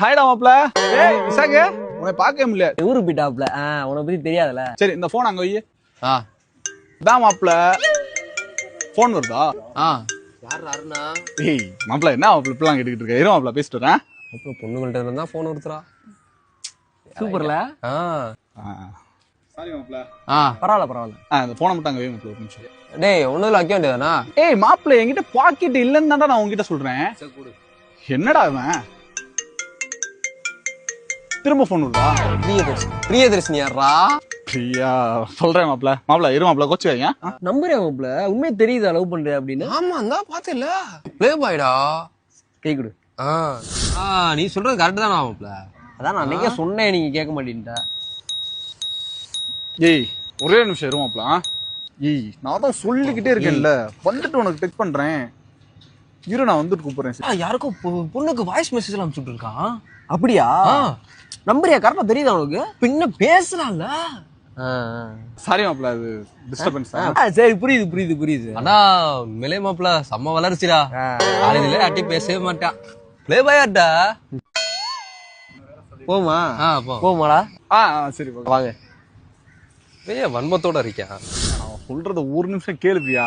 ஹாய்டா மாப்ள. ஏய் விசாக, உன்னை பார்க்கவே முடியல. ஊருக்கு போயிட்டாப்ல. உனக்கு பத்தி தெரியாதுல்ல. சரி இந்த போன் அங்க வை. இதான் மாப்ள. போன் வருதா? யார் அருணா? ஏய் மாப்ள, என்ன மாப்ள இப்பலாம் கேட்டுக்கிட்டு இருக்க? இரு மாப்ள பேசிட்டு வரேன். அப்புறம் பொண்ணுங்கள்ட்ட இருந்தா போன் வருதுடா. சூப்பர்ல. சாரி மாப்ள. பரவாயில்ல. இந்த போனை மட்டும் அங்க வை மாப்ள, ஒரு நிமிஷம். டேய் ஒண்ணுல வைக்க வேண்டியதானா? ஏய் மாப்ள, என்கிட்ட பாக்கெட் இல்லன்னு தான்டா நான் உன்கிட்ட சொல்றேன். என்னடா இவன் திரும்ப போன் வருதா? பிரியதர்ஷினி யாரா? பிரியா சொல்றேன் மாப்ள. மாப்ள இரு மாப்ள, கோச்சு வைங்க. நம்புறியா மாப்ள? உண்மையை தெரியுதா லவ் பண்ற அப்படின்னு? ஆமா தான் பாத்தேல. ப்ளே பாய்டா. கை கொடு. நீ சொல்றது கரெக்ட் தானா மாப்ள? அதான் நான் அன்னைக்கே சொன்னேன், நீங்க கேட்க மாட்டேன்டா. ஏய் ஒரே நிமிஷம் இரு மாப்ள. ஏய் நான் தான் சொல்லிக்கிட்டே இருக்கேன்ல, வந்துட்டு உனக்கு டெக்ஸ்ட் பண்றேன். இரு நான் வந்துட்டு கூப்பிடுறேன். யாருக்கும் பொண்ணுக்கு வாய்ஸ் மெசேஜ் எல்லாம் அனுப்பிச்சுட்டு இருக்கான். அப்படியா? நம்புறியா? கரெக்டா தெரியுதா உனக்கு? பின்ன பேசலாம்ல. சாரி மாப்ள, அது டிஸ்டர்பன்ஸ். சரி புரியுது. ஆனா உண்மையிலே மாப்ள செம்ம வளர்ச்சிடா. காலேஜ்ல யார்ட்டி பேசவே மாட்டான். ப்ளே பாயாட்டா. போமா போ. போமாடா. சரி வாங்க. வன்மத்தோட இருக்கான். நான் சொல்றத ஒரு நிமிஷம் கேளு பிரியா.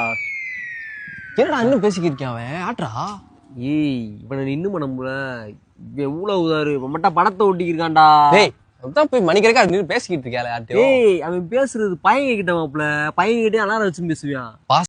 என்னடா இன்னும் பேசிக்கிட்டு இருக்கான் அவன்? ஆட்ரா. ஏய் இவனை இன்னும் பண்ண எவ்வளவு உதாரு மட்டும் படத்தை ஒட்டிக்கிருக்கான்டா. டேய் அதான் போய் மணிக்கணக்கா நின்னு பேசிக்கிட்டு இருக்காளே யார்ட்டியோ. ஏய் அவன் பேசுறது பையன் கிட்ட மாப்ள. பையன் கிட்டே அலாரம் வச்சு பேசுவியான்.